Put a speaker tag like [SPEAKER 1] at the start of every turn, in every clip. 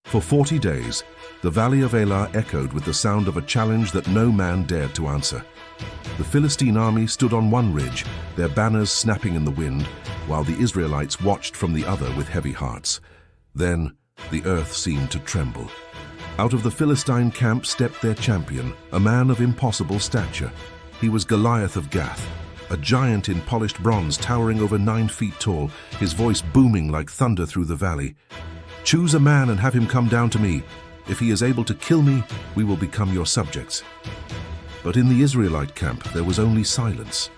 [SPEAKER 1] For 40 days, the valley of Elah echoed with the sound of a challenge that no man dared to answer. The Philistine army stood on one ridge, their banners snapping in the wind, while the Israelites watched from the other with heavy hearts. Then the earth seemed to tremble. Out of the Philistine camp stepped their champion, a man of impossible stature. He was Goliath of Gath, a giant in polished bronze towering over 9 feet tall, his voice booming like thunder through the valley. "Choose a man and have him come down to me. If he is able to kill me, we will become your subjects." But in the Israelite camp there was only silence.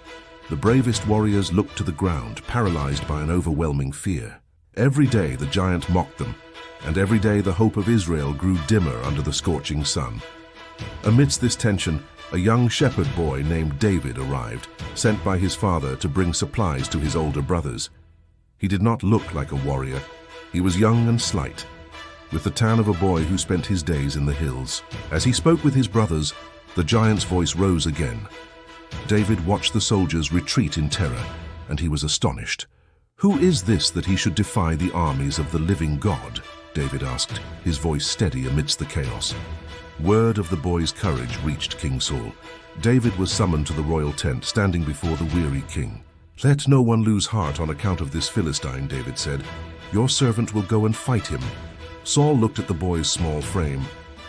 [SPEAKER 1] The bravest warriors looked to the ground, paralyzed by an overwhelming fear. Every day the giant mocked them, and every day the hope of Israel grew dimmer under the scorching sun. Amidst this tension, a young shepherd boy named David arrived, sent by his father to bring supplies to his older brothers. He did not look like a warrior. He was young and slight, with the tan of a boy who spent his days in the hills. As he spoke with his brothers, the giant's voice rose again. David watched the soldiers retreat in terror, and he was astonished. "Who is this that he should defy the armies of the living God?" David asked, his voice steady amidst the chaos. Word of the boy's courage reached King Saul. David was summoned to the royal tent, standing before the weary king. "Let no one lose heart on account of this Philistine," David said. "Your servant will go and fight him." Saul looked at the boy's small frame.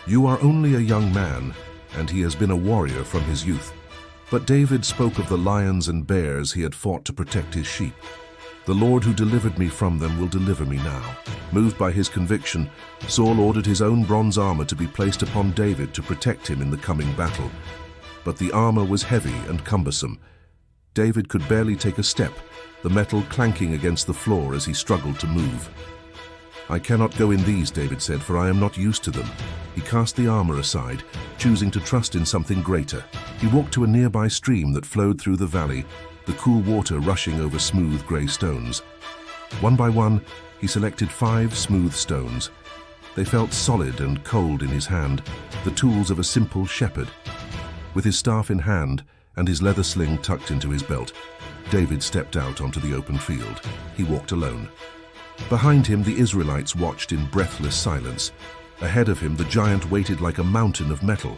[SPEAKER 1] "You are only a young man, and he has been a warrior from his youth." But David spoke of the lions and bears he had fought to protect his sheep. "The Lord who delivered me from them will deliver me now." Moved by his conviction, Saul ordered his own bronze armor to be placed upon David to protect him in the coming battle. But the armor was heavy and cumbersome. David could barely take a step, the metal clanking against the floor as he struggled to move. "I cannot go in these," David said, "for I am not used to them." He cast the armor aside, choosing to trust in something greater. He walked to a nearby stream that flowed through the valley, the cool water rushing over smooth grey stones. One by one, he selected 5 smooth stones. They felt solid and cold in his hand, the tools of a simple shepherd. With his staff in hand and his leather sling tucked into his belt, David stepped out onto the open field. He walked alone. Behind him, the Israelites watched in breathless silence. Ahead of him, the giant waited like a mountain of metal.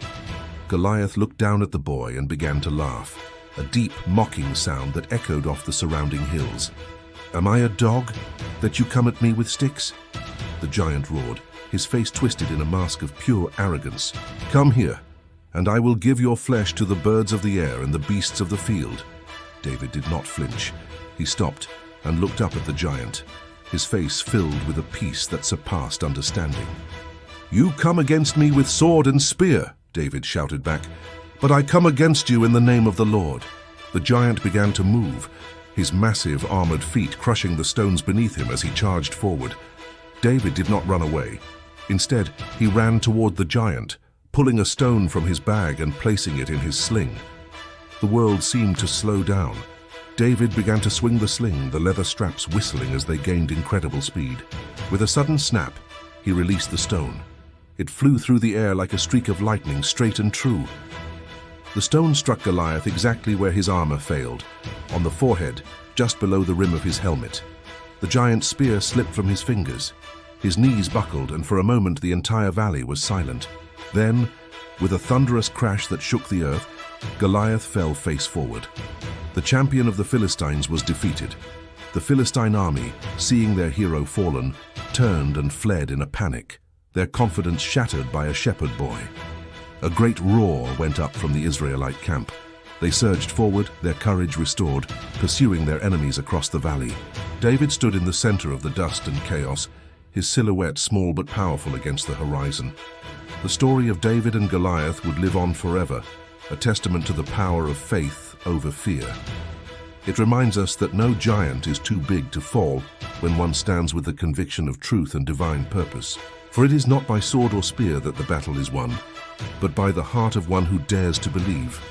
[SPEAKER 1] Goliath looked down at the boy and began to laugh, a deep, mocking sound that echoed off the surrounding hills. "Am I a dog, that you come at me with sticks?" The giant roared, his face twisted in a mask of pure arrogance. "Come here, and I will give your flesh to the birds of the air and the beasts of the field." David did not flinch. He stopped and looked up at the giant, his face filled with a peace that surpassed understanding. "You come against me with sword and spear," David shouted back, "but I come against you in the name of the Lord." The giant began to move, his massive armored feet crushing the stones beneath him as he charged forward. David did not run away. Instead, he ran toward the giant, pulling a stone from his bag and placing it in his sling. The world seemed to slow down. David began to swing the sling, the leather straps whistling as they gained incredible speed. With a sudden snap, he released the stone. It flew through the air like a streak of lightning, straight and true. The stone struck Goliath exactly where his armor failed, on the forehead, just below the rim of his helmet. The giant's spear slipped from his fingers. His knees buckled, and for a moment the entire valley was silent. Then, with a thunderous crash that shook the earth, Goliath fell face forward. The champion of the Philistines was defeated. The Philistine army, seeing their hero fallen, turned and fled in a panic, their confidence shattered by a shepherd boy. A great roar went up from the Israelite camp. They surged forward, their courage restored, pursuing their enemies across the valley. David stood in the center of the dust and chaos, his silhouette small but powerful against the horizon. The story of David and Goliath would live on forever, a testament to the power of faith over fear. It reminds us that no giant is too big to fall when one stands with the conviction of truth and divine purpose. For it is not by sword or spear that the battle is won, but by the heart of one who dares to believe.